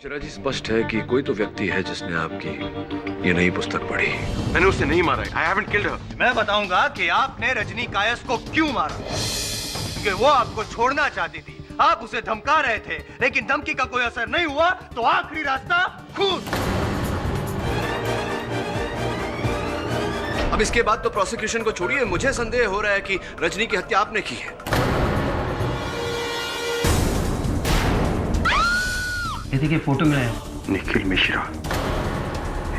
मिश्रा जी, स्पष्ट है कि कोई तो व्यक्ति है जिसने आपकी ये नई पुस्तक पढ़ी। मैंने उसे नहीं मारा है। I haven't killed her. मैं बताऊंगा कि आपने रजनी कायस्थ को क्यों मारा। क्योंकि वो आपको छोड़ना चाहती थी, आप उसे धमका रहे थे, लेकिन धमकी का कोई असर नहीं हुआ, तो आखिरी रास्ता खून। अब इसके बाद तो प्रोसिक्यूशन को छोड़िए, मुझे संदेह हो रहा है कि रजनी की हत्या आपने की है। ये देखिए फोटो मिला है। निखिल मिश्रा,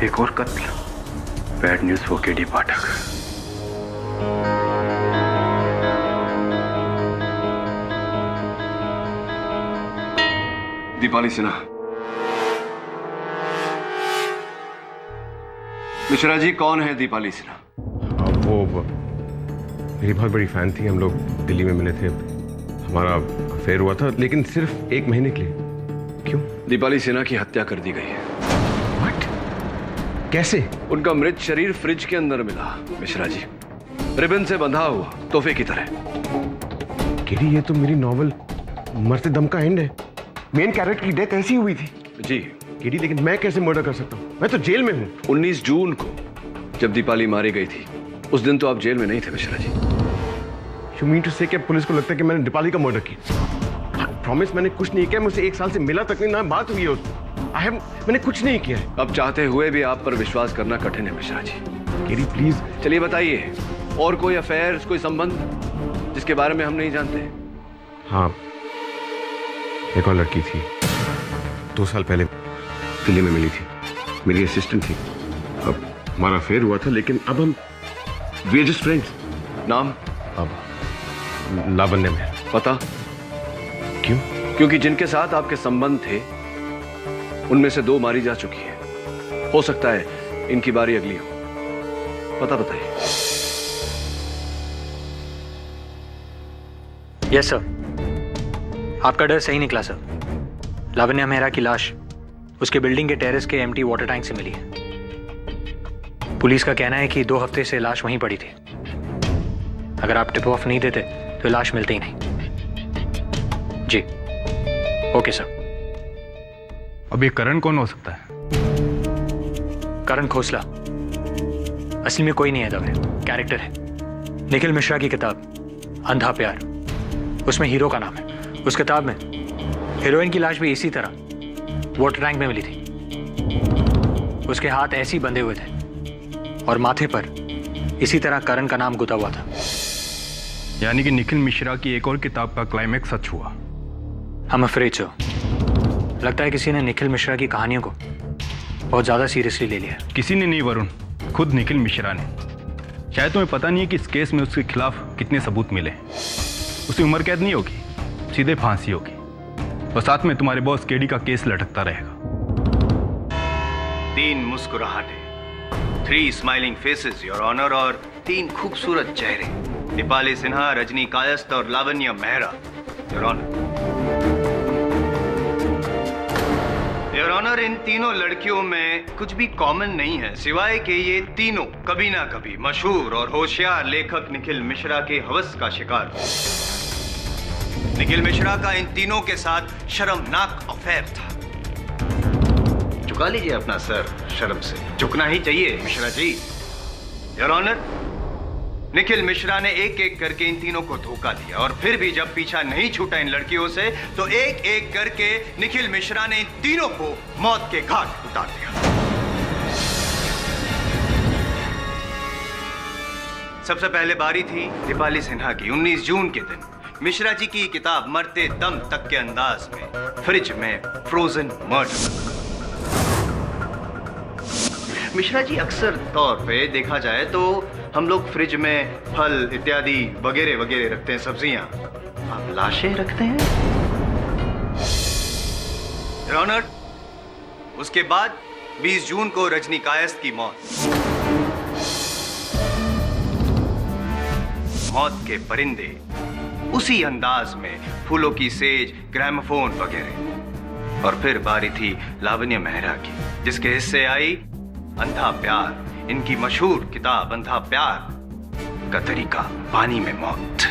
एक और कत्ल। बैड न्यूज फॉर केडी पाठक। दीपाली सिन्हा। मिश्रा जी, कौन है दीपाली सिन्हा? वो मेरी बहुत बड़ी फैन थी। हम लोग दिल्ली में मिले थे, हमारा अफेयर हुआ था, लेकिन सिर्फ 1 महीने के लिए। क्यों? दीपाली सिन्हा की हत्या कर दी गई है। What? कैसे? उनका मृत शरीर फ्रिज के अंदर मिला मिश्रा जी, रिबन से बंधा हुआ, तोहफे की तरह। केडी, ये तो मेरी नॉवल मरते दम का एंड है। मेन कैरेक्टर की डेथ ऐसी हुई थी। जी केडी, लेकिन मैं कैसे मर्डर कर सकता हूँ? मैं तो जेल में हूँ। 19 जून को जब दीपाली मारी गई थी, उस दिन तो आप जेल में नहीं थे Mishra ji. You mean to say कि पुलिस को लगता है कि मैंने दीपाली का मर्डर किया? प्रॉमिस, मैंने कुछ नहीं किया। मुझसे 1 साल से मिला तक नहीं, ना बात हुई है उससे। मैंने कुछ नहीं किया है। अब चाहते हुए भी आप पर विश्वास करना कठिन है मिश्रा जी। KD please. चलिए बताइए, और कोई अफेयर, कोई संबंध जिसके बारे में हम नहीं जानते? हाँ, एक और लड़की थी, 2 साल पहले दिल्ली में मिली थी, मेरी असिस्टेंट थी। अब हमारा अफेयर हुआ था, लेकिन अब हम वी आर जस्ट फ्रेंड्स। नाम? अब लावण्य में। पता? क्यों? क्योंकि जिनके साथ आपके संबंध थे उनमें से 2 मारी जा चुकी है। हो सकता है इनकी बारी अगली हो। पता बताइए। यस सर, आपका डर सही निकला सर। लावण्या मेहरा की लाश उसके बिल्डिंग के टेरेस के एम्प्टी वाटर टैंक से मिली है। पुलिस का कहना है कि 2 हफ्ते से लाश वहीं पड़ी थी। अगर आप टिप ऑफ नहीं देते तो लाश मिलती ही नहीं। जी ओके सर। अब ये करण कौन हो सकता है? करण खोसला असली में कोई नहीं है दवे, कैरेक्टर है। निखिल मिश्रा की किताब अंधा प्यार, उसमें हीरो का नाम है। उस किताब में हीरोइन की लाश भी इसी तरह वाटर टैंक में मिली थी। उसके हाथ ऐसे ही बंधे हुए थे और माथे पर इसी तरह करण का नाम गुथा हुआ था। यानी कि निखिल मिश्रा की एक और किताब का क्लाइमैक्स सच हुआ। हम अफ्रेड सो, लगता है किसी ने निखिल मिश्रा की कहानियों को बहुत ज्यादा सीरियसली ले लिया। किसी ने नहीं वरुण, खुद निखिल मिश्रा ने। शायद तुम्हें पता नहीं है कि इस केस में उसके खिलाफ कितने सबूत मिले। उसकी उम्र कैद नहीं होगी, सीधे फांसी होगी, और साथ में तुम्हारे बॉस केडी का केस लटकता रहेगा। 3 मुस्कुराहटें, 3 स्माइलिंग फेसेस योर ऑनर, और 3 खूबसूरत चेहरे, दीपाली सिन्हा, रजनी कायस्थ और Lavanya Mehra your honour. Your honour, इन तीनों लड़कियों में कुछ भी कॉमन नहीं है, सिवाय कि ये तीनों कभी ना कभी मशहूर और होशियार लेखक निखिल मिश्रा के हवस का शिकार। निखिल मिश्रा का इन तीनों के साथ शर्मनाक अफेयर था। झुका लीजिए अपना सर शर्म से, झुकना ही चाहिए मिश्रा जी। योर ऑनर, निखिल मिश्रा ने एक एक करके इन तीनों को धोखा दिया, और फिर भी जब पीछा नहीं छूटा इन लड़कियों से, तो एक एक करके निखिल मिश्रा ने इन तीनों को मौत के घाट उतार दिया। सबसे पहले बारी थी दीपाली सिन्हा की। 19 जून के दिन मिश्रा जी की किताब मरते दम तक के अंदाज में फ्रिज में फ्रोजन मर्डर। मिश्रा जी, अक्सर तौर पे देखा जाए तो हम लोग फ्रिज में फल इत्यादि वगैरह वगैरह रखते हैं, सब्जियां। आप लाशें रखते हैं? योर ऑनर, उसके बाद 20 जून को रजनी कायस्थ की मौत के परिंदे उसी अंदाज में, फूलों की सेज, ग्रामोफोन वगैरह। और फिर बारी थी लावण्य मेहरा की, जिसके हिस्से आई अंधा प्यार, इनकी मशहूर किताब अंधा प्यार का तरीका, पानी में मौत।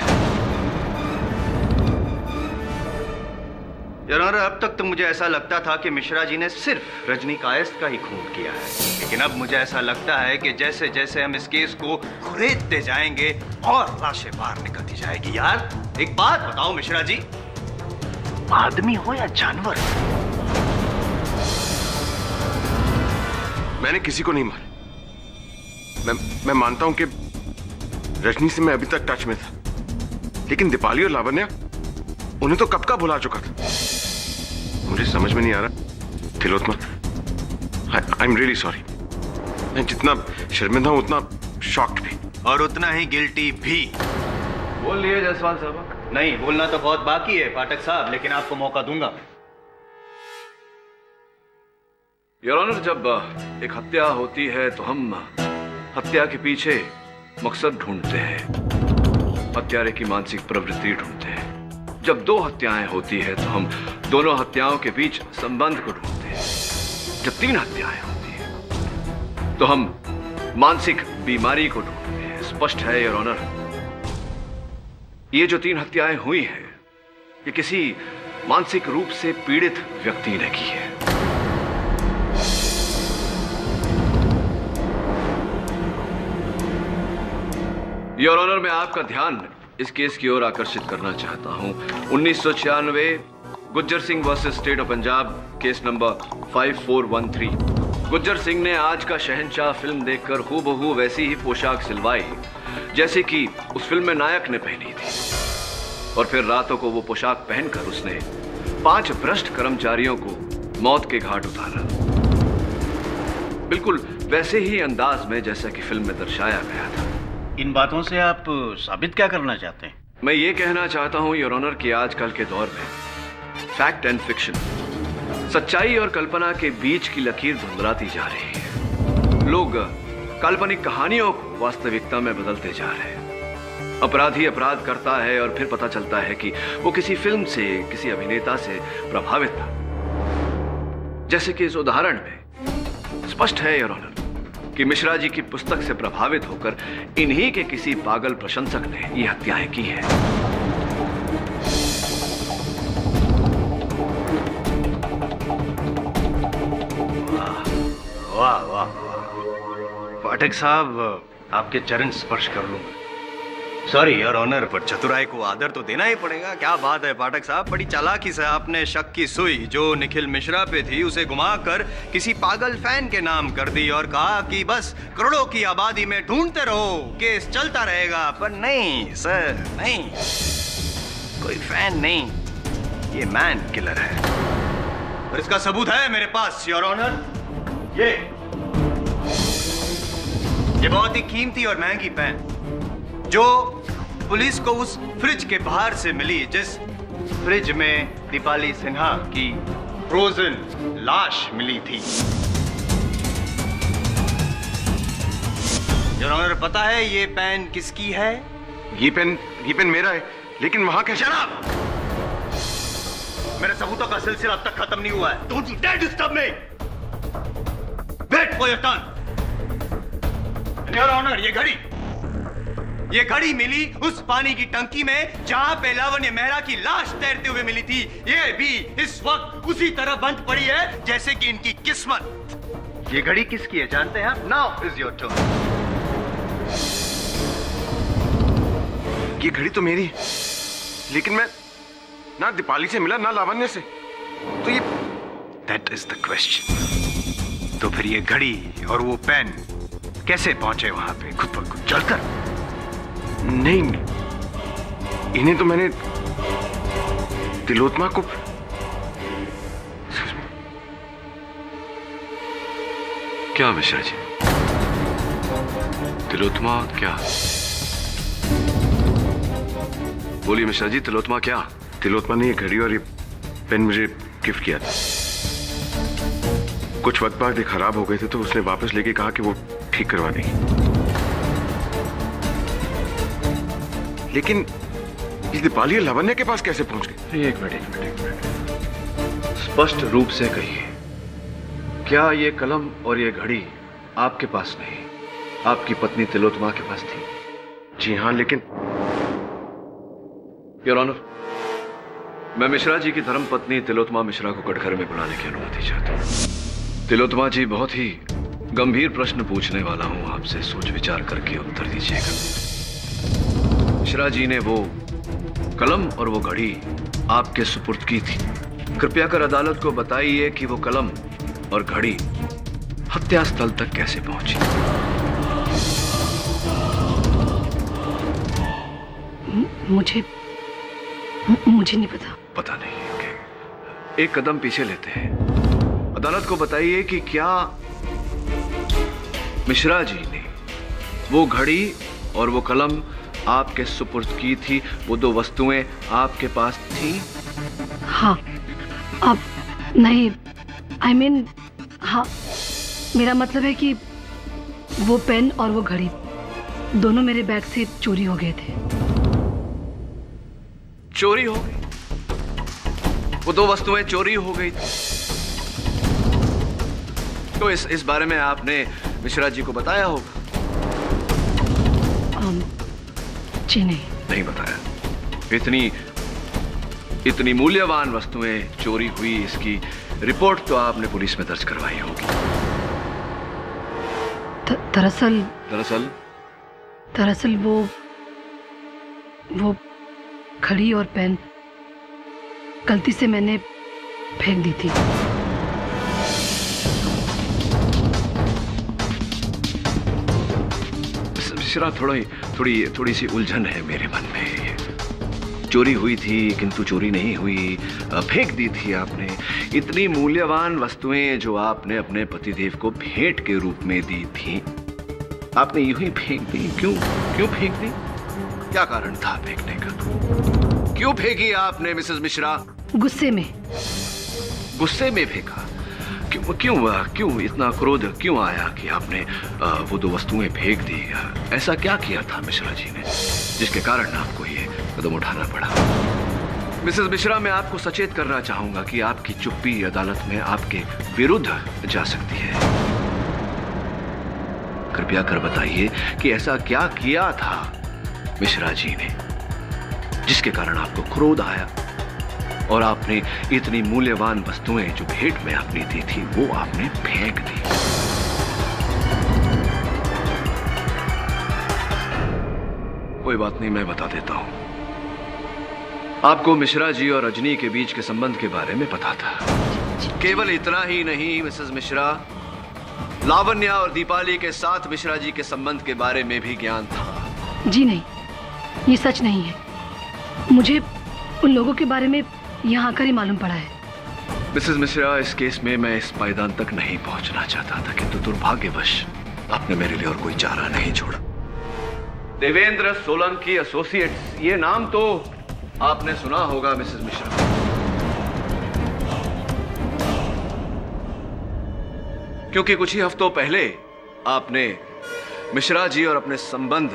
योर ऑनर, अब तक तो मुझे ऐसा लगता था कि मिश्रा जी ने सिर्फ रजनी कायस्थ का ही खून किया है, लेकिन अब मुझे ऐसा लगता है कि जैसे जैसे हम इस केस को खुरेदते जाएंगे और लाशें बाहर निकलती जाएगी। यार एक बात बताओ मिश्रा जी, आदमी हो या जानवर? मैंने किसी को नहीं मारा। मैं मानता हूं कि रजनी से मैं अभी तक टच में था, लेकिन दीपाली और लावण्या उन्हें तो कब का भुला चुका था। मुझे समझ में नहीं आ रहा Tilottama, I am really sorry. मैं जितना शर्मिंदा हूं उतना शॉक्ड भी, और उतना ही गिल्टी भी। बोल लिए जायसवाल साहब? नहीं, बोलना तो बहुत बाकी है पाठक साहब, लेकिन आपको मौका दूंगा। योर ऑनर, जब एक हत्या होती है तो हम हत्या के पीछे मकसद ढूंढते हैं, हत्यारे की मानसिक प्रवृत्ति ढूंढते हैं। जब दो हत्याएं होती है तो हम दोनों हत्याओं के बीच संबंध को ढूंढते हैं। जब तीन हत्याएं होती हैं तो हम मानसिक बीमारी को ढूंढते हैं। स्पष्ट है योर ऑनर, ये जो तीन हत्याएं हुई हैं, ये किसी मानसिक रूप से पीड़ित व्यक्ति ने की है। योर ऑनर, मैं आपका ध्यान इस केस की ओर आकर्षित करना चाहता हूं। 1996 Gujjar Singh versus state of Punjab, case number 5413। Gujjar Singh ने आज का शहंशाह फिल्म देखकर हूबहू वैसी ही पोशाक सिलवाई जैसे कि उस फिल्म में नायक ने पहनी थी, और फिर रातों को वो पोशाक पहनकर उसने 5 भ्रष्ट कर्मचारियों को मौत के घाट उतारा, बिल्कुल वैसे ही अंदाज में जैसा कि फिल्म में दर्शाया गया था। इन बातों से आप साबित क्या करना चाहते हैं? मैं ये कहना चाहता हूं योर ऑनर कि आजकल के दौर में फैक्ट एंड फिक्शन, सच्चाई और कल्पना के बीच की लकीर धुंधलाती जा रही है। लोग काल्पनिक कहानियों को वास्तविकता में बदलते जा रहे हैं। अपराधी अपराध करता है और फिर पता चलता है कि वो किसी फिल्म से, किसी अभिनेता से प्रभावित था। जैसे कि इस उदाहरण में स्पष्ट है योर ऑनर कि मिश्रा जी की पुस्तक से प्रभावित होकर इन्हीं के किसी पागल प्रशंसक ने ये हत्याएं की हैं। वाह वाह वाह, पाठक साहब आपके चरण स्पर्श कर लूंगा। सॉरी योर ऑनर, पर चतुराई को आदर तो देना ही पड़ेगा। क्या बात है पाठक साहब, बड़ी चालाकी से आपने शक की सुई जो निखिल मिश्रा पे थी उसे घुमाकर किसी पागल फैन के नाम कर दी और कहा कि बस करोड़ों की आबादी में ढूंढते रहो, केस चलता रहेगा। पर नहीं सर, नहीं, कोई फैन नहीं, ये मैन किलर है। और इसका सबूत है मेरे पास योर ऑनर। ये बहुत ही कीमती और महंगी पेन जो पुलिस को उस फ्रिज के बाहर से मिली जिस फ्रिज में दीपाली सिन्हा की फ्रोजन लाश मिली थी। योर ऑनर, पता है ये पेन किसकी है? ये पेन मेरा है, लेकिन वहां कैसे? शराब! मेरे सबूतों का सिलसिला अब तक खत्म नहीं हुआ है। Don't you dare disturb me! Wait for your turn! Your honour, ये घड़ी मिली उस पानी की टंकी में जहां पे लावण्य मेहरा की लाश तैरते हुए मिली थी। ये भी इस वक्त उसी तरह बंद पड़ी है जैसे कि इनकी किस्मत। ये घड़ी किसकी है जानते हैं आप? Now is your turn. ये घड़ी तो मेरी है, लेकिन मैं ना दीपाली से मिला ना लावण्य से, तो ये दैट इज द क्वेश्चन। तो फिर ये घड़ी और वो पेन कैसे पहुंचे वहां पे खुद पर खुद चलकर? नहीं, इन्हें तो मैंने तिलोत्मा को क्या मिश्रा जी? तिलोत्मा क्या? बोलिए मिश्रा जी, तिलोत्मा क्या? तिलोत्मा ने ये घड़ी और ये पेन मुझे गिफ्ट किया था। कुछ वक्त बाद ये खराब हो गए थे तो उसने वापस लेके कहा कि वो ठीक करवा देगी। लेकिन ये दीपाली लावण्य के पास कैसे पहुंच गए? एक मिनट, स्पष्ट रूप से कहिए, क्या ये कलम और ये घड़ी आपके पास नहीं, आपकी पत्नी तिलोत्मा के पास थी? जी हाँ, लेकिन योर ऑनर, मैं मिश्रा जी की धर्मपत्नी तिलोत्तमा मिश्रा को कटघरे में बुलाने की अनुमति चाहता हूँ। तिलोत्तमा जी, बहुत ही गंभीर प्रश्न पूछने वाला हूं आपसे, सोच विचार करके उत्तर दीजिएगा। मिश्रा जी ने वो कलम और वो घड़ी आपके सुपुर्द की थी। कृपया कर अदालत को बताइए कि वो कलम और घड़ी हत्यास्थल तक कैसे पहुंची। मुझे नहीं पता। पता नहीं? ओके, एक कदम पीछे लेते हैं। अदालत को बताइए कि क्या मिश्रा जी ने वो घड़ी और वो कलम आपके सुपुर्द की थी? वो दो वस्तुएं आपके पास थी? हाँ। अब नहीं, I mean, हाँ, मेरा मतलब है कि वो पेन और वो घड़ी दोनों मेरे बैग से चोरी हो गए थे। चोरी हो गई? वो दो वस्तुएं चोरी हो गई थी? तो इस बारे में आपने मिश्रा जी को बताया होगा? जी नहीं। नहीं बताया। इतनी मूल्यवान वस्तुएं चोरी हुई, इसकी रिपोर्ट तो आपने पुलिस में दर्ज करवाई होगी। दरअसल वो घड़ी और पेन गलती से मैंने फेंक दी थी। मिश्रा, थोड़ी सी उलझन है मेरे मन में। चोरी हुई थी किंतु चोरी नहीं हुई, फेंक दी थी आपने। इतनी मूल्यवान वस्तुएं जो आपने अपने पतिदेव को भेंट के रूप में दी थी, आपने यूं ही फेंक दी। क्यों फेंक दी? क्या कारण था फेंकने का? क्यों फेंकी आपने मिसेस मिश्रा? गुस्से में फेंका। क्यों इतना क्रोध क्यों आया कि आपने वो दो वस्तुएं फेंक दी? ऐसा क्या किया था मिश्रा जी ने जिसके कारण आपको ये कदम उठाना पड़ा? मिसेस मिश्रा, मैं आपको सचेत करना चाहूंगा कि आपकी चुप्पी अदालत में आपके विरुद्ध जा सकती है। कृपया कर बताइए कि ऐसा क्या किया था मिश्रा जी ने जिसके कारण आपको क्रोध आया और आपने इतनी मूल्यवान वस्तुएं जो भेंट में आपने दी थी वो आपने फेंक दी। कोई बात नहीं, मैं बता देता हूं। आपको मिश्रा जी और रजनी के बीच के संबंध के बारे में पता था। केवल इतना ही नहीं मिसेस मिश्रा, लावण्या और दीपाली के साथ मिश्रा जी के संबंध के बारे में भी ज्ञान था। जी नहीं, ये सच नहीं है। मुझे उन लोगों के बारे में यहाँ आकर ही मालूम पड़ा है। मिसेस मिश्रा, इस केस में मैं इस पायदान तक नहीं पहुंचना चाहता था, किंतु दुर्भाग्यवश आपने मेरे लिए और कोई चारा नहीं छोड़ा। देवेंद्र सोलंकी एसोसिएट्स, ये नाम तो आपने सुना होगा मिसेस मिश्रा। क्योंकि कुछ ही हफ्तों पहले आपने मिश्रा जी और अपने संबंध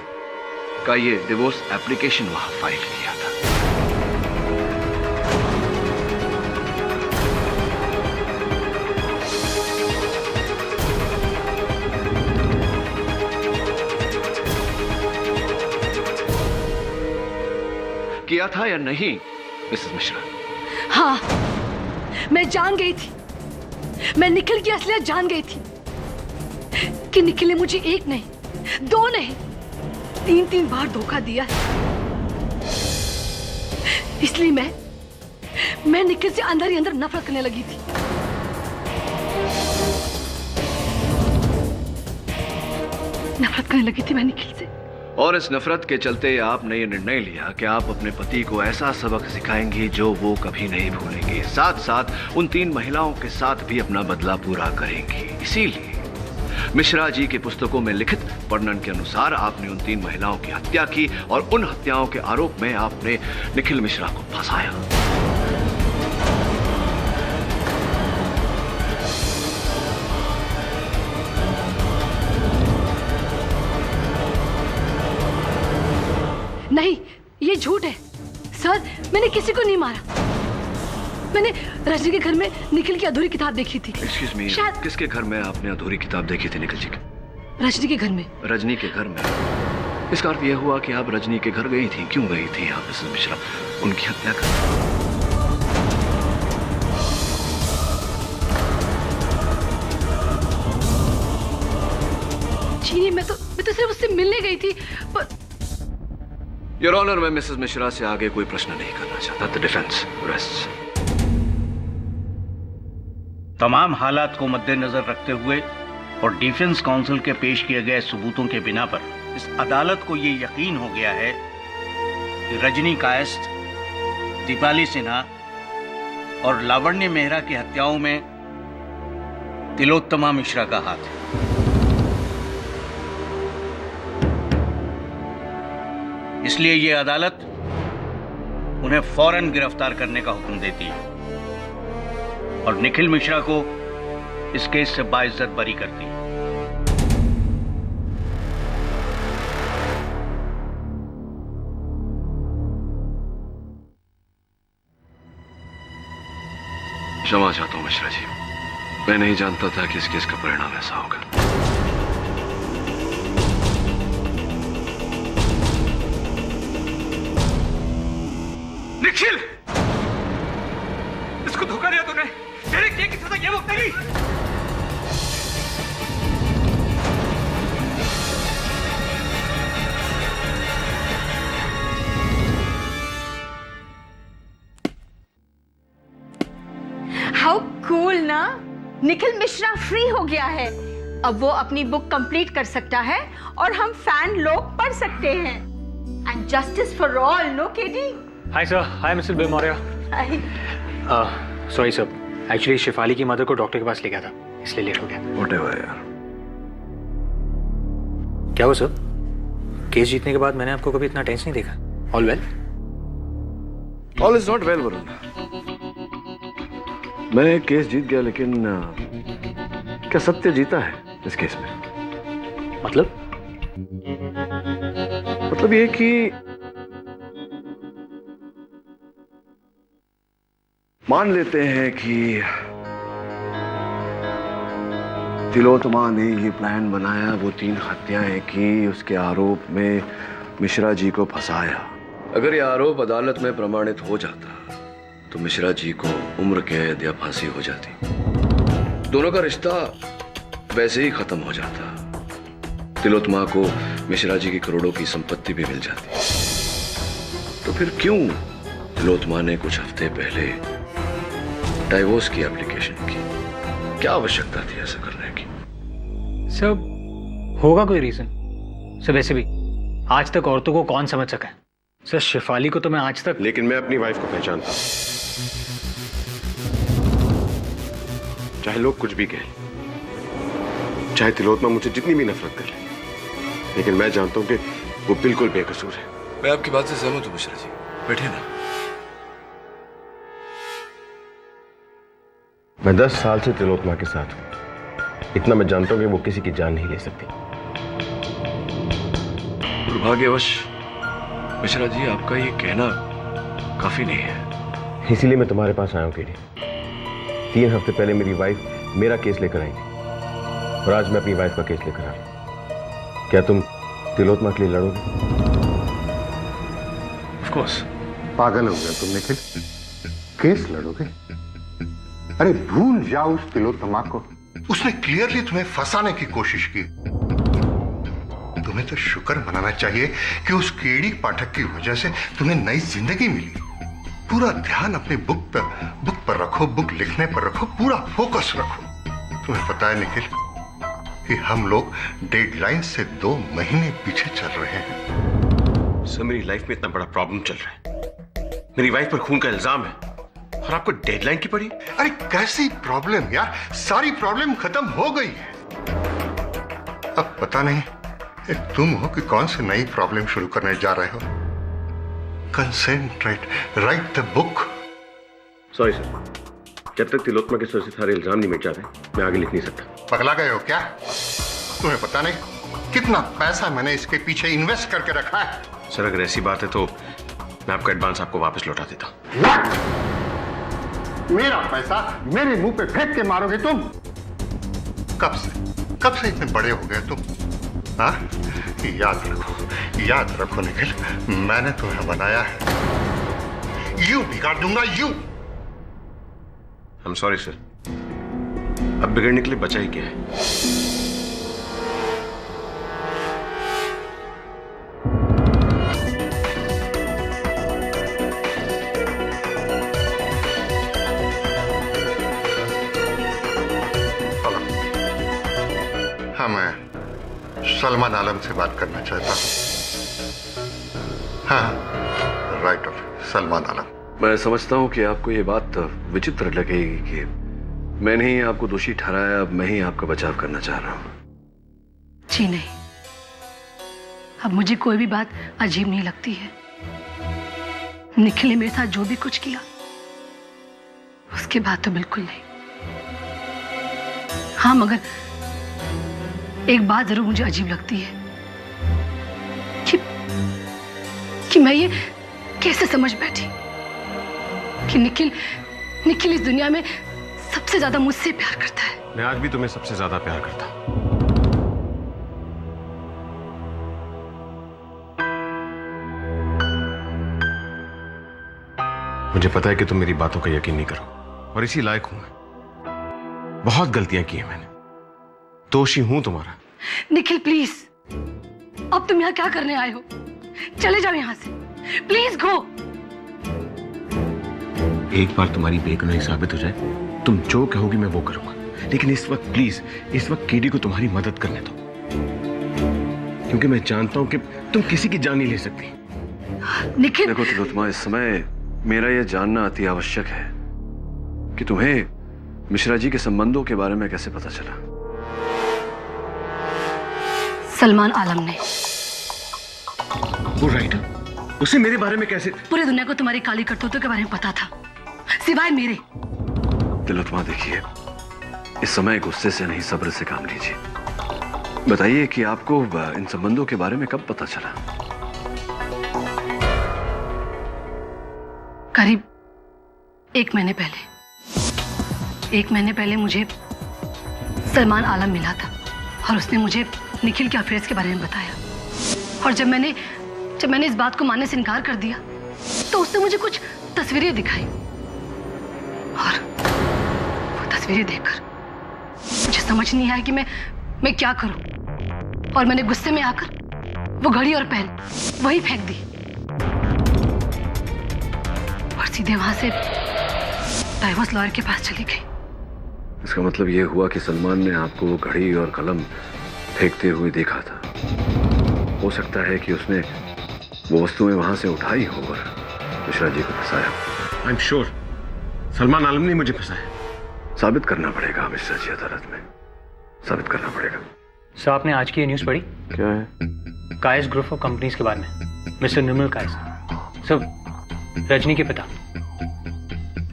का ये डिवोर्स एप्लीकेशन वहां फाइल किया था। किया था या नहीं मिसेस मिश्रा? हाँ, मैं जान गई थी। मैं निखिल की असलियत जान गई थी कि निखिल ने मुझे एक नहीं, दो नहीं, तीन बार धोखा दिया है। इसलिए मैं निखिल से अंदर ही अंदर नफरत करने लगी थी। मैं निखिल से। और इस नफरत के चलते आपने ये निर्णय लिया कि आप अपने पति को ऐसा सबक सिखाएंगी जो वो कभी नहीं भूलेंगे। साथ साथ उन 3 महिलाओं के साथ भी अपना बदला पूरा करेंगी। इसीलिए मिश्रा जी की पुस्तकों में लिखित वर्णन के अनुसार आपने उन 3 महिलाओं की हत्या की और उन हत्याओं के आरोप में आपने निखिल मिश्रा को फंसाया। नहीं, ये झूठ है सर। मैंने किसी को नहीं मारा। मैंने रजनी के घर में निखिल की अधूरी किताब देखी थी। एक्सक्यूज मी, किसके घर में आपने अधूरी किताब देखी थी निखिल जी की? रजनी के घर में। रजनी के घर में? इसका अर्थ यह हुआ कि आप रजनी के घर गई थी। क्यों गई थी आप मिसेस मिश्रा? उनकी हत्या कर? जी नहीं, मैं तो सिर्फ उससे मिलने गई थी। पर योर ऑनर, मैं मिसेस मिश्रा से आगे कोई प्रश्न नहीं करना चाहता। The defence rests. तमाम हालात को मद्देनजर रखते हुए और डिफेंस काउंसिल के पेश किए गए सबूतों के बिना पर इस अदालत को ये यकीन हो गया है कि रजनी कायस्थ, दीपाली सिन्हा और लावण्य मेहरा की हत्याओं में तिलोत्तमा मिश्रा का हाथ है। इसलिए ये अदालत उन्हें फौरन गिरफ्तार करने का हुक्म देती है और निखिल मिश्रा को इस केस से बाइज्जत बरी करती है। क्षमा चाहता हूं मिश्रा जी, मैं नहीं जानता था कि इस केस का परिणाम ऐसा होगा। निखिल, इसको धोखा दिया तूने। तेरे किए की सजा ये वो तेरी। हाउ कूल ना, निखिल मिश्रा फ्री हो गया है। अब वो अपनी बुक कंप्लीट कर सकता है और हम फैन लोग पढ़ सकते हैं। And justice for all, no केडी? Hi sir, hi mister Bill Maurya. Sorry sir, actually Shefali की मदर को डॉक्टर के पास ले गया था, इसलिए लेट हो गया। व्हाटएवर यार। क्या हुआ सर? केस जीतने के बाद मैंने आपको कभी इतना टेंस नहीं देखा। All well? All is not well Varun. मैं केस जीत गया, लेकिन क्या सत्य जीता है इस केस में? मतलब ये कि मान लेते हैं कि तिलोत्तमा ने ये प्लान बनाया, वो 3 हत्याएं की, उसके आरोप में मिश्रा जी को फंसाया। अगर ये आरोप अदालत में प्रमाणित हो जाता तो मिश्रा जी को उम्र कैद या फांसी हो जाती। दोनों का रिश्ता वैसे ही खत्म हो जाता। तिलोत्तमा को मिश्रा जी की करोड़ों की संपत्ति भी मिल जाती। तो फिर क्यों तिलोत्तमा ने कुछ हफ्ते पहले डाइवोर्स की एप्लीकेशन की? क्या आवश्यकता थी ऐसा करने की? सर, होगा कोई रीजन? सर वैसे भी आज तक औरतों को कौन समझ सका है? सर शिफाली को तो मैं आज तक। लेकिन मैं अपनी वाइफ को पहचानता हूं, चाहे लोग कुछ भी कहें, चाहे तिलोत्तमा मुझे जितनी भी नफरत कर ले, लेकिन मैं जानता हूं कि वो बिल्कुल बेकसूर है। मैं आपकी बात से सहमत हूं मिश्रा जी, बैठिए ना। मैं 10 साल से तिलोत्तमा के साथ हूं, इतना मैं जानता हूं कि वो किसी की जान नहीं ले सकती। दुर्भाग्यवश मिश्रा जी, आपका ये कहना काफी नहीं है। इसीलिए मैं तुम्हारे पास आया हूं केडी। 3 हफ्ते पहले मेरी वाइफ मेरा केस लेकर आई थी और आज मैं अपनी वाइफ का केस लेकर आ रहा हूं। क्या तुम तिलोत्तमा के लिए लड़ोगे? Of course. पागल हो गया तुम निखिल, केस लड़ोगे? अरे भूल जाओ उस तिलोत्तमा को, उसने क्लियरली तुम्हें फंसाने की कोशिश की। तुम्हें तो शुक्र मनाना चाहिए कि उस केडी पाठक की वजह से तुम्हें नई जिंदगी मिली। पूरा ध्यान अपनी बुक पर रखो, बुक लिखने पर रखो, पूरा फोकस रखो। तुम्हें पता है निखिल कि हम लोग डेडलाइन से 2 महीने पीछे चल रहे हैं। सर, मेरी लाइफ में इतना बड़ा प्रॉब्लम चल रहा है। मेरी वाइफ पर खून का इल्जाम है और आपको डेडलाइन की पड़ी? अरे कैसी प्रॉब्लम यार, सारी प्रॉब्लम खत्म हो गई है। अब पता नहीं तुम हो कि कौन सी नई प्रॉब्लम शुरू करने जा रहे हो। Concentrate, right the book. Sorry sir, जब तक तिलोत्तमा के सर से सारे इल्जाम नहीं मिट जाते मैं आगे लिख नहीं सकता। पगला गए हो क्या? तुम्हें पता नहीं कितना पैसा मैंने इसके पीछे इन्वेस्ट करके रखा है। सर, अगर ऐसी बात है तो मैं आपका एडवांस आपको वापस लौटा देता हूं। मेरा पैसा मेरे मुंह पे फेंक के मारोगे तुम? कब से इतने बड़े हो गए तुम? हाँ, याद रखो निखिल, मैंने तुम्हें बनाया है। यूं बिगाड़ दूंगा, यूं। I'm sorry सर, अब बिगड़ने के लिए बचा ही क्या है? हाँ, मैं सलमान आलम से बात करना चाहता हूँ। हाँ, राइटर सलमान आलम। मैं समझता हूं कि आपको ये बात विचित्र लगेगी कि मैंने ही आपको दोषी ठहराया, अब मैं ही आपका बचाव करना चाह रहा हूं। जी नहीं, अब मुझे कोई भी बात अजीब नहीं लगती है। निखिल ने मेरे साथ जो भी कुछ किया उसके बाद तो बिल्कुल नहीं। हाँ, मगर एक बात जरूर मुझे अजीब लगती है कि मैं ये कैसे समझ बैठी कि निखिल इस दुनिया में सबसे ज्यादा मुझसे प्यार करता है। मैं आज भी तुम्हें सबसे ज्यादा प्यार करता हूं। मुझे पता है कि तुम मेरी बातों का यकीन नहीं करो, और इसी लायक हूं मैं। बहुत गलतियां की हैं मैंने, दोषी हूं तुम्हारा। निखिल प्लीज, अब तुम यहाँ क्या करने आए हो? चले जाओ यहाँ से, प्लीज गो। एक बार तुम्हारी बेगुनाही साबित हो जाए, तुम जो कहोगी मैं वो करूंगा, लेकिन इस वक्त प्लीज, इस वक्त केडी को तुम्हारी मदद करने दो, क्योंकि मैं जानता हूं कि तुम किसी की जान नहीं ले सकती। निखिल देखो तिलोत्तमा, इस समय मेरा यह जानना अति आवश्यक है कि तुम्हें मिश्रा जी के संबंधों के बारे में कैसे पता चला? सलमान आलम ने। वो राइटर, उसे मेरे बारे में कैसे? पूरी दुनिया को तुम्हारी काली करतूतों के बारे में पता था, सिवाय मेरे। तिलोत्तमा देखिए, इस समय गुस्से से नहीं सब्र से काम लीजिए। बताइए कि आपको इन संबंधों के बारे में कब पता चला? करीब 1 महीने पहले। 1 महीने पहले मुझे सलमान आलम मिला था और उसने मुझे निखिल के अफेयर्स के बारे में बताया। और जब मैंने इस बात को मानने से इनकार कर दिया तो उसने मुझे कुछ तस्वीरें दिखाई, और वो तस्वीरें देखकर मुझे समझ नहीं आया कि मैं क्या करूं। और मैंने गुस्से में आकर वो घड़ी और पेन वही फेंक दी और सीधे वहां से डाइवोर्स लॉयर के पास चली गई। इसका मतलब ये हुआ कि सलमान ने आपको वो घड़ी और कलम फेंकते हुए देखा था। हो सकता है कि उसने वो वस्तुएं वहां से उठाई हो और मिश्रा जी को फंसाया। आई एम श्योर सलमान आलम ने मुझे फंसाया। साबित करना पड़ेगा मिश्रा जी, अदालत में साबित करना पड़ेगा। सर, आपने आज की ये न्यूज़ पढ़ी? क्या है? कायस ग्रुप ऑफ कंपनीज के बारे में। मिस्टर निर्मल कायस, सर, रजनी के पिता।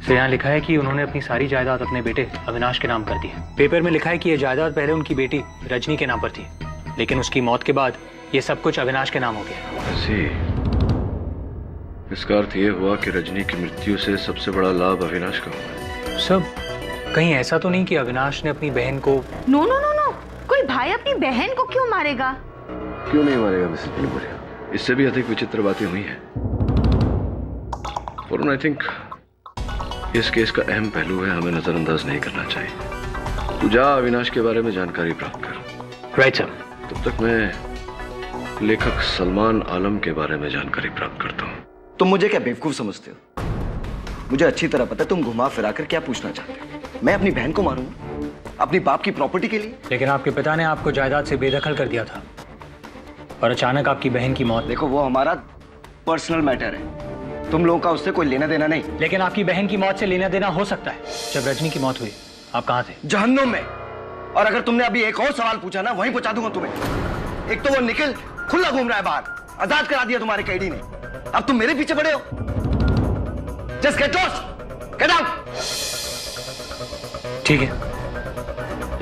सर, यहाँ लिखा है कि उन्होंने अपनी सारी जायदाद अपने बेटे अविनाश के नाम कर दी है। पेपर में लिखा है कि यह जायदाद पहले उनकी बेटी रजनी के नाम पर थी, लेकिन उसकी मौत के बाद ये सब कुछ अविनाश के नाम हो गया। इसका अर्थ ये हुआ कि रजनी की मृत्यु से सबसे बड़ा लाभ अविनाश का हुआ। सब कहीं ऐसा तो नहीं कि अविनाश ने अपनी बहन को? नो नो नो नो, कोई भाई अपनी बहन को क्यों मारेगा? क्यों नहीं मारेगा मिसेस बुलबुलिया? इससे भी अधिक विचित्र बातें हुई हैं। वरुण, आई थिंक इस केस का अहम पहलू है, हमें नजरअंदाज नहीं करना चाहिए। तू जा अविनाश के बारे में जानकारी प्राप्त कर। Right sir. तब तक मैं लेखक सलमान आलम के बारे में जानकारी प्राप्त करता हूँ। तुम मुझे क्या बेवकूफ समझते हो? मुझे अच्छी तरह पता है तुम घुमा फिरा कर क्या पूछना चाहते हो। मैं अपनी बहन को मारूंगा अपनी बाप की प्रॉपर्टी के लिए? लेकिन आपके पिता ने आपको जायदाद से बेदखल कर दिया था और अचानक आपकी बहन की मौत। देखो, वो हमारा पर्सनल मैटर है, तुम लोगों का उससे कोई लेना देना नहीं। लेकिन आपकी बहन की मौत से लेना देना हो सकता है। जब रजनी की मौत हुई आप कहाँ थे? जहन्नुम में। और अगर तुमने अभी एक और सवाल पूछा ना, वहीं पहुंचा दूंगा तुम्हें। एक तो वो निखिल खुला घूम रहा है बाहर, आजाद करा दिया तुम्हारे कैडी ने, अब तुम मेरे पीछे पड़े हो। Just get lost, get out. ठीक है,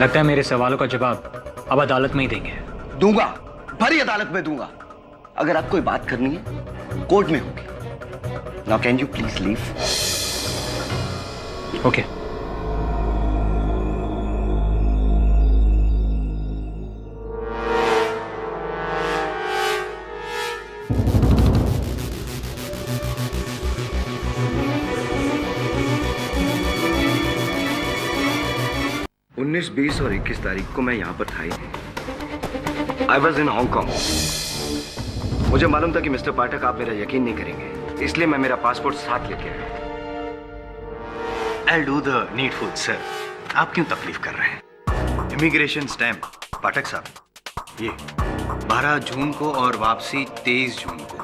लगता है मेरे सवालों का जवाब अब अदालत में ही देंगे। दूंगा, भरी अदालत में दूंगा। अगर आप कोई बात करनी है कोर्ट में होगी। Now can you please leave? Okay. उन्नीस, 20 और 21 तारीख को मैं यहाँ पर था ही नहीं। I was in Hong Kong. मुझे मालूम था कि मिस्टर पाठक आप मेरा यकीन नहीं करेंगे, इसलिए मैं मेरा पासपोर्ट साथ लेके आया। I'll do the needful, sir. आप क्यों तकलीफ कर रहे हैं? इमिग्रेशन स्टैंप पाठक साहब, ये 12 जून को और वापसी 23 जून को।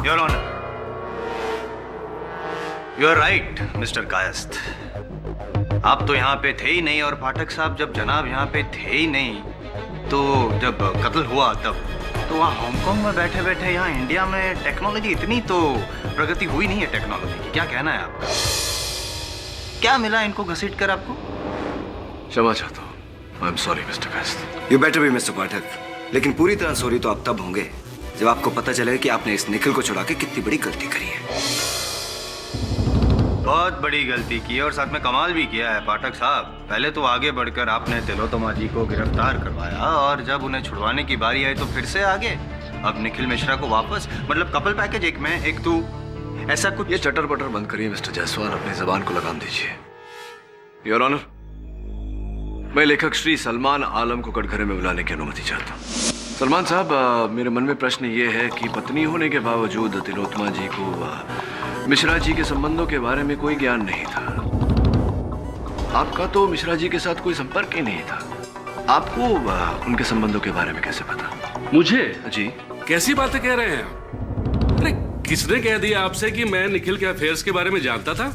Your honour, you are right mister Kayastha. आप तो यहाँ पे थे ही नहीं, और पाठक साहब जब जनाब यहाँ पे थे ही नहीं तो जब कत्ल हुआ तब तो वहाँ हांगकांग में बैठे बैठे यहाँ इंडिया में टेक्नोलॉजी इतनी तो प्रगति हुई नहीं है टेक्नोलॉजी की। क्या कहना है आपका? क्या मिला इनको घसीट कर आपको? क्षमा चाहता हूँ। I am sorry mister Kayasth. You better be mister Pathak, लेकिन पूरी तरह सॉरी तो आप तब होंगे जब आपको पता चले कि आपने इस निखिल को छुड़ा के कितनी बड़ी गलती करी है। बहुत बड़ी गलती की है और साथ में कमाल भी किया है पाठक साहब। पहले तो आगे बढ़कर आपने तिलोत्तमा जी को गिरफ्तार करवाया, और जब उन्हें छुड़वाने की बारी आई तो फिर से आगे। अब निखिल मिश्रा को वापस, मतलब कपल पैकेज, एक मैं एक तू, ऐसा कुछ। ये चटर पटर बंद करिए मिस्टर जायसवाल, अपनी जबान को लगाम दीजिए। योर ऑनर, मैं लेखक श्री सलमान आलम को कटघरे में बुलाने की अनुमति चाहता हूँ। सलमान साहब, मेरे मन में प्रश्न ये है कि पत्नी होने के बावजूद तिलोत्तमा जी को मिश्रा जी के संबंधों के बारे में कोई ज्ञान नहीं था। आपका तो मिश्रा जी के साथ कोई संपर्क ही नहीं था, आपको उनके संबंधों के बारे में कैसे पता? मुझे? जी। कैसी बातें कह रहे हैं आप? अरे किसने कह दिया आपसे कि मैं निखिल के अफेयर्स के बारे में जानता था?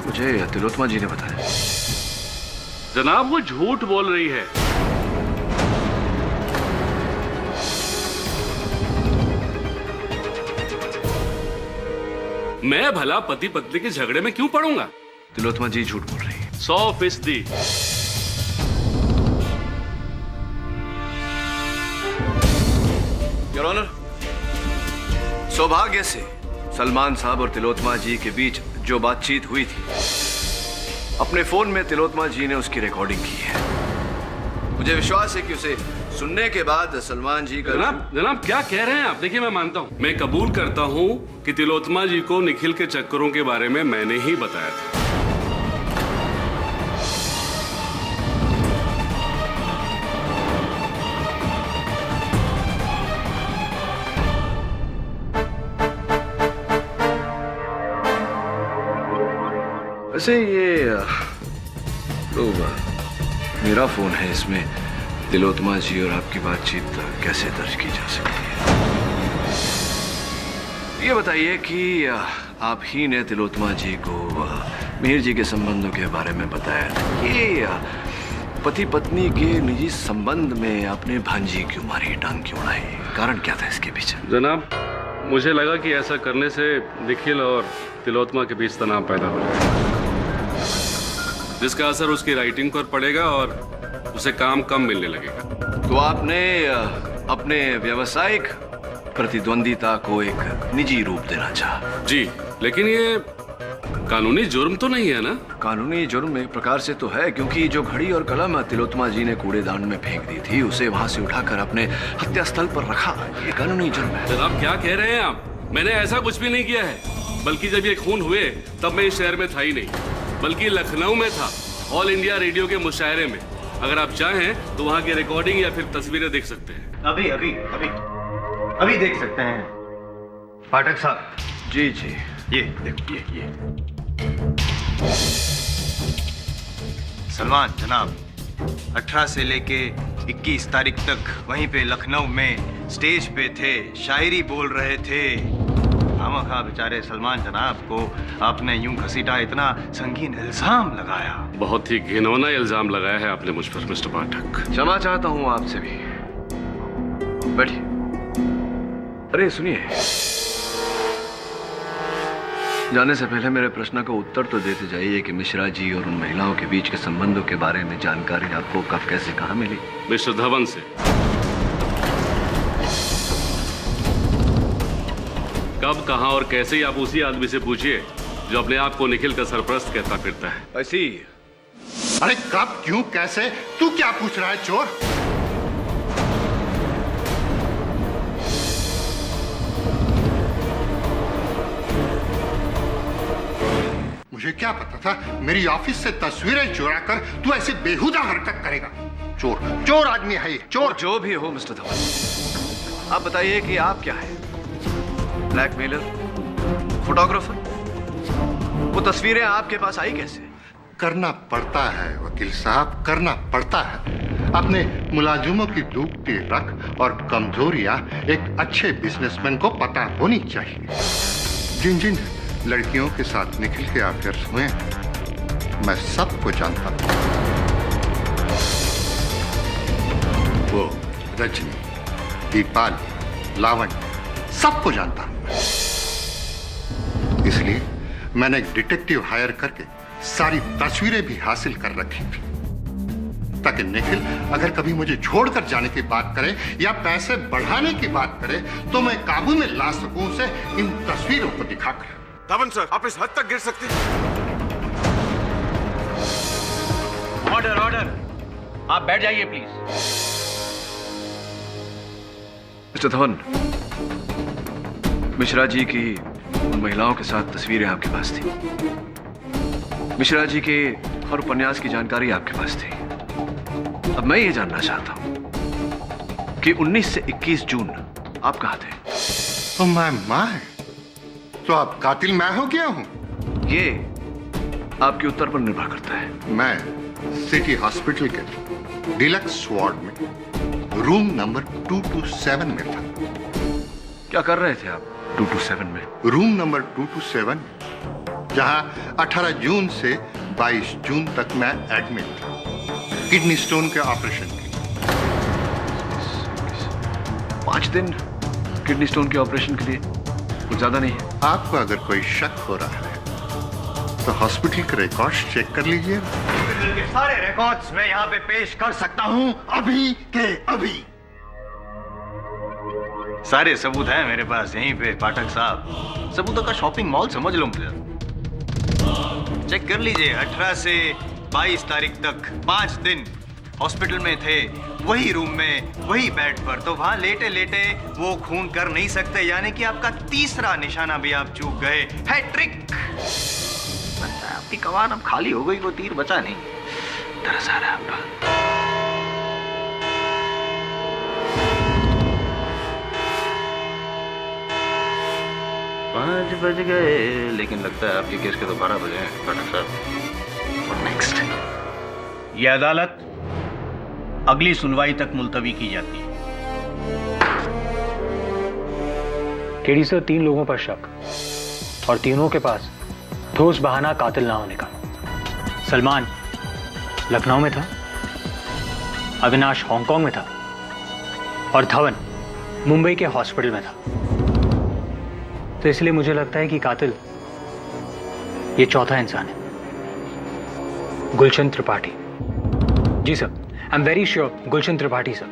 मुझे तिलोत्तमा जी ने बताया। जनाब, वो झूठ बोल रही है। मैं भला पति पत्नी के झगड़े में क्यों पड़ूंगा? तिलोत्तमा जी झूठ बोल रही है। 100%। योर ऑनर, सौभाग्य से सलमान साहब और तिलोत्तमा जी के बीच जो बातचीत हुई थी, अपने फोन में तिलोत्तमा जी ने उसकी रिकॉर्डिंग की है। मुझे विश्वास है कि उसे सुनने के बाद सलमान जी का। जनाब क्या कह रहे हैं आप? देखिए, मैं मानता हूं, मैं कबूल करता हूं कि तिलोत्तमा जी को निखिल के चक्करों के बारे में मैंने ही बताया था। वैसे ये तो मेरा फोन है, इसमें तिलोत्तमा जी और आपकी बातचीत कैसे दर्ज की जा सकती है? ये बताइए कि आप ही ने तिलोत्तमा जी को मिहिर जी के संबंधों के बारे में बताया था कि पति पत्नी के निजी संबंध में आपने भांजी क्यों मारी, टांग क्यों उड़ाई? कारण क्या था इसके पीछे? जनाब, मुझे लगा कि ऐसा करने से निखिल और तिलोत्तमा के बीच तनाव पैदा हो जाएगा, जिसका असर उसकी राइटिंग पर पड़ेगा और उसे काम कम मिलने लगेगा। तो आपने अपने व्यावसायिक प्रतिद्वंदिता को एक निजी रूप देना चाहा? जी, लेकिन ये कानूनी जुर्म तो नहीं है ना? कानूनी जुर्म एक प्रकार से तो है, क्योंकि जो घड़ी और कलम तिलोत्तमा जी ने कूड़ेदान में फेंक दी थी, उसे वहां से उठाकर अपने हत्या स्थल पर रखा। ये कानूनी जुर्म है। जनाब क्या कह रहे हैं आप? मैंने ऐसा कुछ भी नहीं किया है, बल्कि जब ये खून हुए तब मैं इस शहर में था ही नहीं, बल्कि लखनऊ में था, ऑल इंडिया रेडियो के मुशायरे में। अगर आप चाहें तो वहाँ की रिकॉर्डिंग या फिर तस्वीरें देख सकते हैं। अभी अभी अभी अभी देख सकते हैं पाठक साहब। जी जी, ये देखो, ये सलमान जनाब 18 से लेके 21 तारीख तक वहीं पे लखनऊ में स्टेज पे थे, शायरी बोल रहे थे। खामखा बेचारे सलमान जनाब को आपने यूं घसीटा, इतना संगीन इल्जाम लगाया। बहुत ही घिनौना इल्जाम लगाया है आपने मुझ पर मिस्टर पाठक। क्षमा चाहता हूं आपसे भी। बैठिए। अरे सुनिए, जाने से पहले मेरे प्रश्न का उत्तर तो देते जाइए कि मिश्रा जी और उन महिलाओं के बीच के संबंधों के बारे में जानकारी आपको कब कैसे कहाँ मिली? मिस्टर धवन से। कब, कहां और कैसे, आप उसी आदमी से पूछिए जो अपने आप को निखिल का सरपरस्त कहता फिरता है। ऐसी। अरे कब, क्यों, कैसे? तू क्या पूछ रहा है चोर? मुझे क्या पता था मेरी ऑफिस से तस्वीरें चुरा कर तू ऐसी बेहुदा हरकत करेगा? चोर, चोर आदमी है ये, चोर। जो भी हो मिस्टर धवन, आप बताइए कि आप क्या है? Blackmailer, photographer? वो तस्वीरें आपके पास आई कैसे? करना पड़ता है वकील साहब, करना पड़ता है। अपने मुलाजिमों की डूबती रख और कमजोरियां एक अच्छे बिजनेसमैन को पता होनी चाहिए। जिन जिन लड़कियों के साथ निखिल के अफेयर्स हुए मैं सबको जानता हूं। वो रजनी, दीपाली, लावण्य सबको जानता हूं। इसलिए मैंने एक डिटेक्टिव हायर करके सारी तस्वीरें भी हासिल कर रखी थी, ताकि निखिल अगर कभी मुझे छोड़कर जाने की बात करे या पैसे बढ़ाने की बात करे तो मैं काबू में ला सकूं उसे इन तस्वीरों को दिखाकर। धवन सर, आप इस हद तक गिर सकते हैं? ऑर्डर ऑर्डर, आप बैठ जाइए प्लीज। मिस्टर धवन, मिश्रा जी की उन महिलाओं के साथ तस्वीरें आपके पास थी। मिश्रा जी के हर उपन्यास की जानकारी आपके पास थी। अब मैं ये जानना चाहता हूं कि 19 से 21 जून आप कहां थे? तो मैं तो आप कातिल मैं हो गया हूं? ये आपके उत्तर पर निर्भर करता है। मैं सिटी हॉस्पिटल के डिलक्स वार्ड में रूम नंबर 227 में था। क्या कर रहे थे आप 227 में? रूम नंबर 227 जहां 18 जून से 22 जून तक मैं एडमिट था, किडनी स्टोन के ऑपरेशन के लिए। 5 दिन किडनी स्टोन के ऑपरेशन के लिए? कुछ ज्यादा नहीं है। आपको अगर कोई शक हो रहा है तो हॉस्पिटल के रिकॉर्ड्स चेक कर लीजिए। हॉस्पिटल के सारे रिकॉर्ड्स मैं यहाँ पे पेश कर सकता हूँ, अभी के अभी। सारे सबूत हैं मेरे पास यहीं पे पाठक साहब। सबूतों का शॉपिंग मॉल समझ लो मुझे। चेक कर लीजिए, 18 से 22 तारीख तक 5 दिन हॉस्पिटल में थे, वही रूम में, वही बेड पर। तो वहां लेटे लेटे वो खून कर नहीं सकते, यानी कि आपका तीसरा निशाना भी आप चूक गए। हैट्रिक। लगता है आपकी कमान अब खाली हो गई, वो तीर बचा नहीं। तरस आ रहा है आपका। 5 बज गए, लेकिन लगता है आपके केस के तो 12 बजे हैं पाठक साहब। नेक्स्ट, ये अदालत अगली सुनवाई तक मुलतवी की जाती है। केडी सर, 3 लोगों पर शक और तीनों के पास ठोस बहाना कातिल ना होने का। सलमान लखनऊ में था, अविनाश हांगकांग में था और धवन मुंबई के हॉस्पिटल में था। तो इसलिए मुझे लगता है कि कातिल ये चौथा इंसान है, गुलशन त्रिपाठी। जी sir, I am very sure, Gulshan Tripathi sir.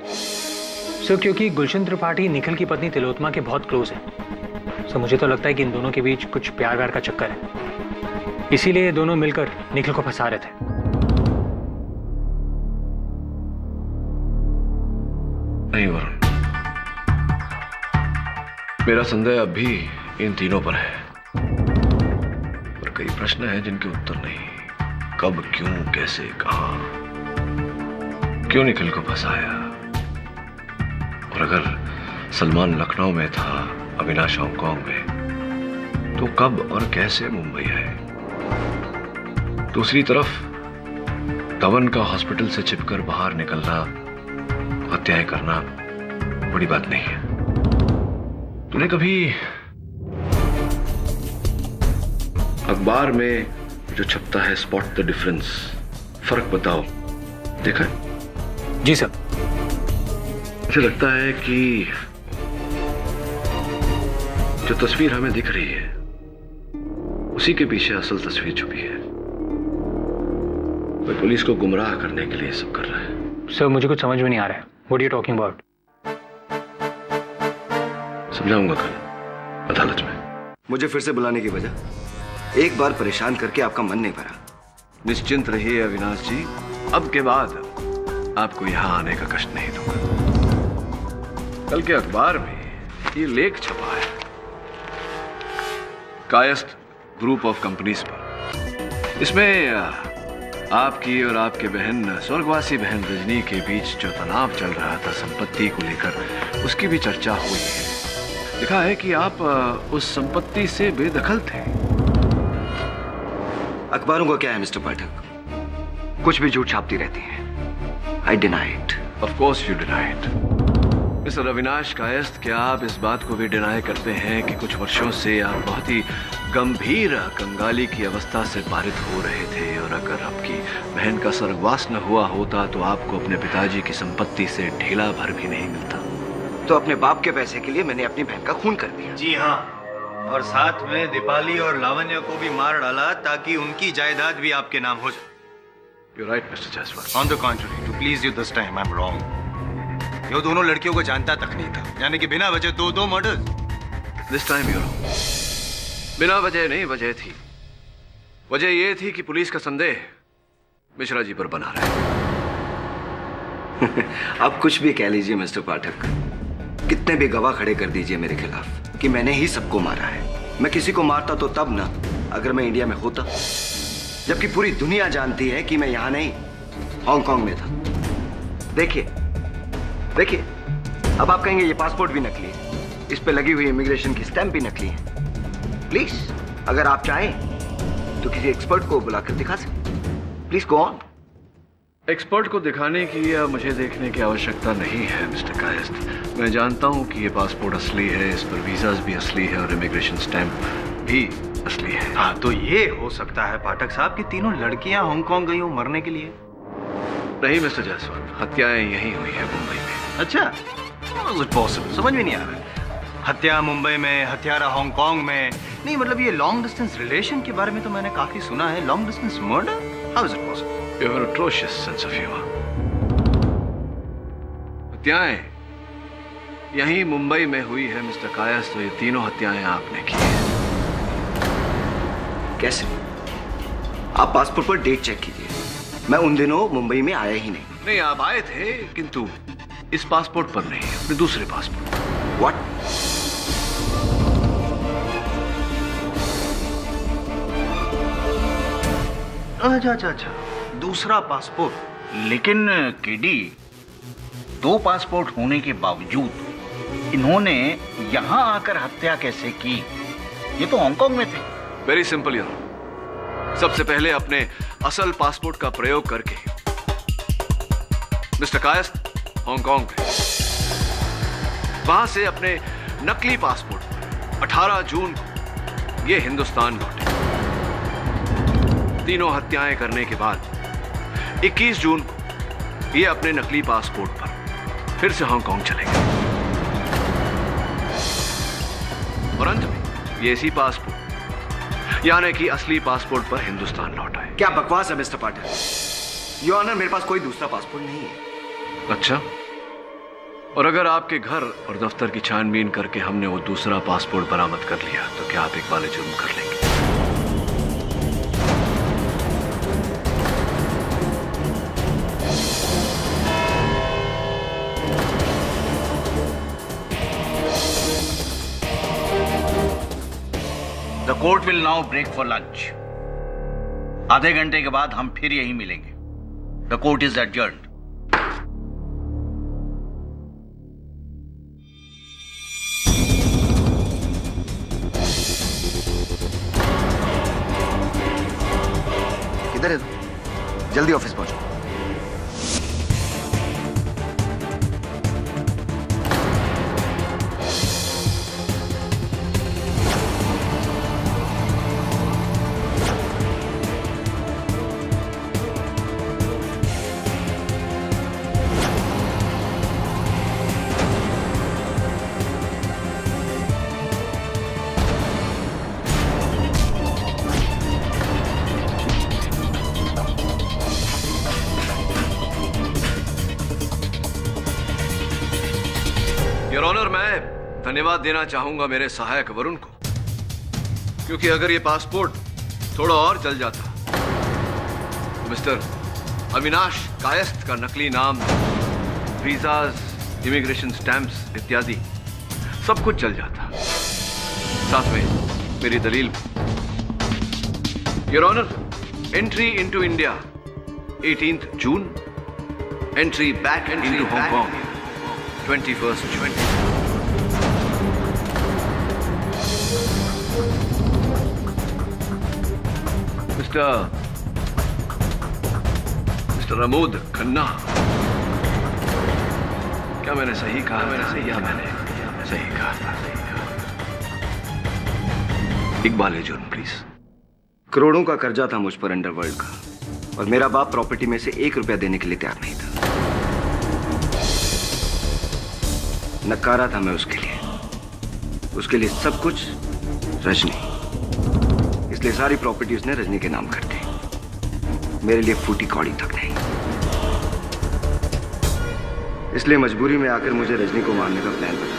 Sir, क्योंकि गुलशन त्रिपाठी निखिल की पत्नी तिलोत्मा के बहुत क्लोज हैं। सर, मुझे तो लगता है कि इन दोनों के बीच कुछ प्यार व्यार का चक्कर है, इसीलिए ये दोनों मिलकर निखिल को फंसा रहे थे। नहीं वरुण, मेरा संदेह अब भी इन तीनों पर है, पर कई प्रश्न हैं जिनके उत्तर नहीं। कब, क्यों, कैसे, कहां, क्यों निखिल को फंसाया? और अगर सलमान लखनऊ में था, अविनाश हांगकांग में, तो कब और कैसे मुंबई आए? दूसरी तरफ धवन का हॉस्पिटल से छिपकर बाहर निकलना, हत्याएं करना बड़ी बात नहीं है। तूने कभी अखबार में जो छपता है स्पॉट द डिफरेंस, फर्क बताओ, देखा है? जी सर। मुझे लगता है कि जो तस्वीर हमें दिख रही है उसी के पीछे असल तस्वीर छुपी है। कोई पुलिस को गुमराह करने के लिए सब कर रहा है। सर, मुझे कुछ समझ में नहीं आ रहा है। What are you talking about? समझाऊंगा कल अदालत में। मुझे फिर से बुलाने की वजह, एक बार परेशान करके आपका मन नहीं भरा। निश्चिंत रहिए अविनाश जी, अब के बाद आपको यहां आने का कष्ट नहीं दूंगा। कल के अखबार में ये लेख छपा है कायस्थ ग्रुप ऑफ कंपनीज पर। इसमें आपकी और आपके बहन, स्वर्गवासी बहन रजनी के बीच जो तनाव चल रहा था संपत्ति को लेकर, उसकी भी चर्चा हुई है। लिखा है कि आप उस संपत्ति से बेदखल थे। अखबारों का क्या है मिस्टर पाठक? कुछ भी झूठ छापती रहती हैं। I deny it. Of course you deny it. Mister Avinash Kayasth, क्या आप इस बात को भी डिनाई करते हैं कि कुछ वर्षों से आप बहुत ही गंभीर कंगाली की अवस्था से पारित हो रहे थे, और अगर आपकी बहन का स्वर्गवास न हुआ होता तो आपको अपने पिताजी की संपत्ति से ढेला भर भी नहीं मिलता? तो अपने बाप के पैसे के लिए मैंने अपनी बहन का खून कर दिया। जी हाँ, और साथ में दीपाली और लावण्य को भी मार डाला ताकि उनकी जायदाद भी आपके नाम हो जाए। You're right, Mr. Jaiswal. On the contrary, to please you this time, I'm wrong. ये दोनों लड़कियों को जानता तक नहीं था, यानी कि बिना वजह दो murders. This time you're wrong. बिना वजह नहीं, वजह थी। वजह ये थी कि पुलिस का संदेह मिश्रा जी पर बना रहा है। आप कुछ भी कह लीजिए मिस्टर पाठक, कितने भी गवाह खड़े कर दीजिए मेरे खिलाफ कि मैंने ही सबको मारा है। मैं किसी को मारता तो तब ना, अगर मैं इंडिया में होता, जबकि पूरी दुनिया जानती है कि मैं यहां नहीं, हांगकांग में था। देखिए देखिए, अब आप कहेंगे ये पासपोर्ट भी नकली है, इस पे लगी हुई इमिग्रेशन की स्टैंप भी नकली है। प्लीज, अगर आप चाहें तो किसी एक्सपर्ट को बुलाकर दिखा सकते। Please go on. एक्सपर्ट को दिखाने की या मुझे देखने की आवश्यकता नहीं है मिस्टर कायस्थ। मैं जानता हूं कि ये पासपोर्ट असली है, इस पर वीजाज भी असली है और इमिग्रेशन स्टैंप भी असली है। हाँ, तो ये हो सकता है पाठक साहब कि तीनों लड़कियां हांगकांग गई हो मरने के लिए। नहीं मिस्टर जायसवाल, हत्याएं यहीं हुई है, मुंबई में। अच्छा, How is it possible? समझ में नहीं आ रहा। हत्या मुंबई में, हत्यारा हांगकांग में। नहीं मतलब ये लॉन्ग डिस्टेंस रिलेशन के बारे में तो मैंने काफी सुना है। Long distance murder? How is it possible? You have an atrocious sense of humor. हत्याएं यहीं मुंबई में हुई है मिस्टर कायस्थ, तो ये तीनों हत्याएं आपने की हैं। कैसे? आप पासपोर्ट पर डेट चेक कीजिए। मैं उन दिनों मुंबई में आया ही नहीं। नहीं, आप आए थे, किंतु इस पासपोर्ट पर नहीं, अपने दूसरे पासपोर्ट पर। व्हाट? अच्छा, दूसरा पासपोर्ट। लेकिन केडी, 2 पासपोर्ट होने के बावजूद इन्होंने यहां आकर हत्या कैसे की? ये तो हांगकांग में थे। Very simple your. सबसे पहले अपने असल पासपोर्ट का प्रयोग करके मिस्टर कायस्थ हांगकांग गए, वहां से अपने नकली पासपोर्ट पर 18 जून को ये हिंदुस्तान लौटे। तीनों हत्याएं करने के बाद 21 जून को ये अपने नकली पासपोर्ट पर फिर से हांगकांग चले गए, और अंत में ये इसी पासपोर्ट यानी कि असली पासपोर्ट पर हिंदुस्तान लौट आए। क्या बकवास है मिस्टर पाठक? योर ऑनर, मेरे पास कोई दूसरा पासपोर्ट नहीं है। अच्छा, और अगर आपके घर और दफ्तर की छानबीन करके हमने वो दूसरा पासपोर्ट बरामद कर लिया तो क्या आप इकबाल जुर्म कर लेंगे? The court will now break for lunch. आधे घंटे के बाद हम फिर यहीं मिलेंगे। The court is adjourned. किधर है? जल्दी ऑफिस पहुंचो। योर ऑनर, मैं धन्यवाद देना चाहूंगा मेरे सहायक वरुण को, क्योंकि अगर ये पासपोर्ट थोड़ा और चल जाता तो मिस्टर अविनाश कायस्थ का नकली नाम, वीजाज, इमिग्रेशन स्टैंप्स इत्यादि सब कुछ चल जाता, साथ में मेरी दलील। Your honour, entry into India 18th June, entry back into Hong Kong 21st June. Mister Amod Khanna. क्या मैंने सही कहा? मैंने सही कहा था। इकबाल जुर्म प्लीज। करोड़ों का कर्जा था मुझ पर अंडरवर्ल्ड का, और मेरा बाप प्रॉपर्टी में से 1 रुपया देने के लिए तैयार नहीं था। नकारा था मैं उसके लिए सब कुछ रजनी, इसलिए सारी प्रॉपर्टी उसने रजनी के नाम कर दी। मेरे लिए फूटी कौड़ी तक नहीं। इसलिए मजबूरी में आकर मुझे रजनी को मारने का प्लान बना।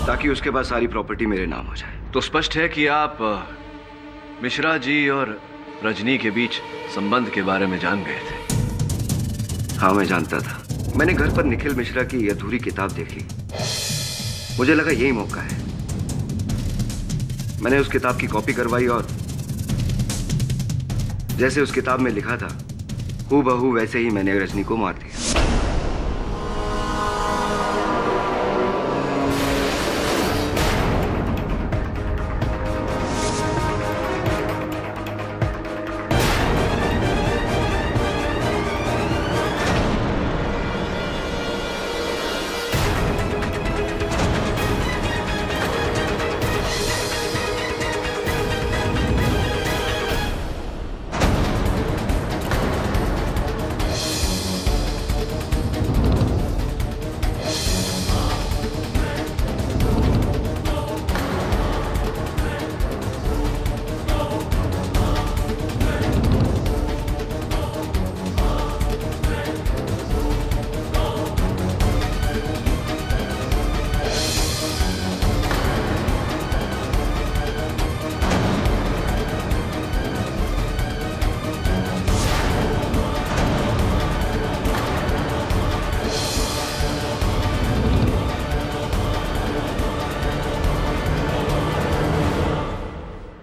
ताकि उसके बाद सारी प्रॉपर्टी मेरे नाम हो जाए। तो स्पष्ट है कि आप मिश्रा जी और रजनी के बीच संबंध के बारे में जान गए थे। हाँ, मैं जानता था। मैंने घर पर निखिल मिश्रा की अधूरी किताब देखी। मुझे लगा यही मौका है। मैंने उस किताब की कॉपी करवाई और जैसे उस किताब में लिखा था हूबहू वैसे ही मैंने रजनी को मार दिया।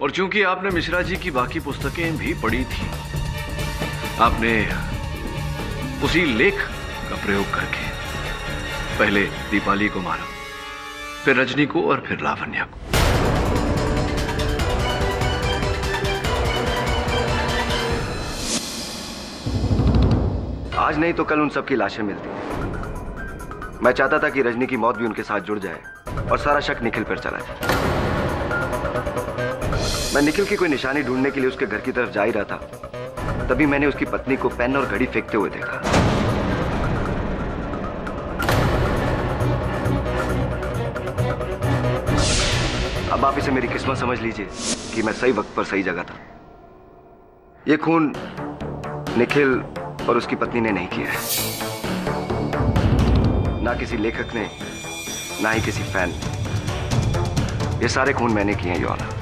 और चूंकि आपने मिश्रा जी की बाकी पुस्तकें भी पढ़ी थी, आपने उसी लेख का प्रयोग करके पहले दीपाली को मारा, फिर रजनी को और फिर लावण्या को। आज नहीं तो कल उन सबकी लाशें मिलती। मैं चाहता था कि रजनी की मौत भी उनके साथ जुड़ जाए और सारा शक निखिल पर चला जाए। मैं निखिल की कोई निशानी ढूंढने के लिए उसके घर की तरफ जा ही रहा था, तभी मैंने उसकी पत्नी को पेन और घड़ी फेंकते हुए देखा। अब आप इसे मेरी किस्मत समझ लीजिए कि मैं सही वक्त पर सही जगह था। यह खून निखिल और उसकी पत्नी ने नहीं किया है, ना किसी लेखक ने, ना ही किसी फैन ने। ये सारे खून मैंने किए हैं, योर ऑनर।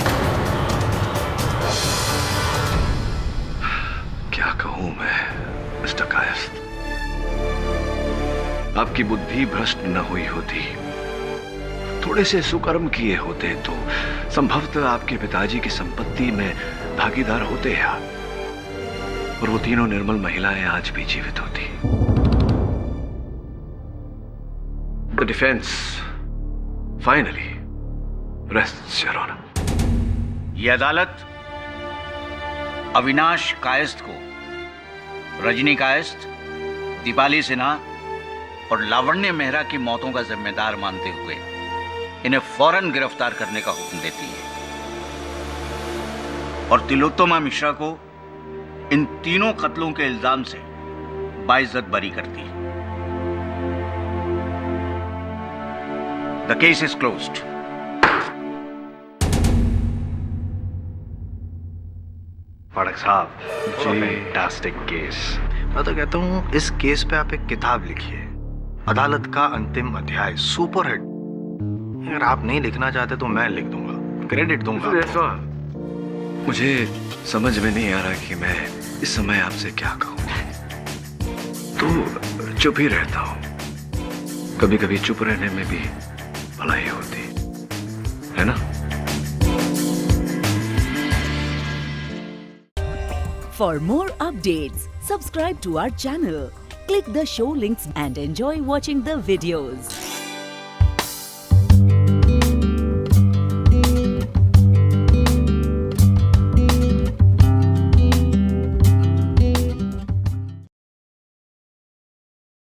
क्या कहूं मैं मिस्टर कायस्थ, आपकी बुद्धि भ्रष्ट न हुई होती, थोड़े से सुकर्म किए होते तो संभवतः आपके पिताजी की संपत्ति में भागीदार होते हैं, और वो तीनों निर्मल महिलाएं आज भी जीवित होती। The defence finally rests your honour. यह अदालत अविनाश कायस्थ को रजनी कायस्थ, दीपाली सिन्हा और लावण्य मेहरा की मौतों का जिम्मेदार मानते हुए इन्हें फौरन गिरफ्तार करने का हुक्म देती है और तिलोत्तमा मिश्रा को इन तीनों कत्लों के इल्जाम से बाइज्जत बरी करती है। The case is closed. Phadak साहब, फैंटास्टिक केस। मैं तो कहता हूँ इस केस पे आप एक किताब लिखिए, अदालत का अंतिम अध्याय, सुपर हिट। अगर आप नहीं लिखना चाहते तो मैं लिख दूंगा, क्रेडिट दूंगा। मुझे समझ में नहीं आ रहा कि मैं इस समय आपसे क्या कहूं, तो चुप ही रहता हूं। कभी कभी चुप रहने में भी भलाई होती है ना। For more updates, subscribe to our channel, click the show links and enjoy watching the videos.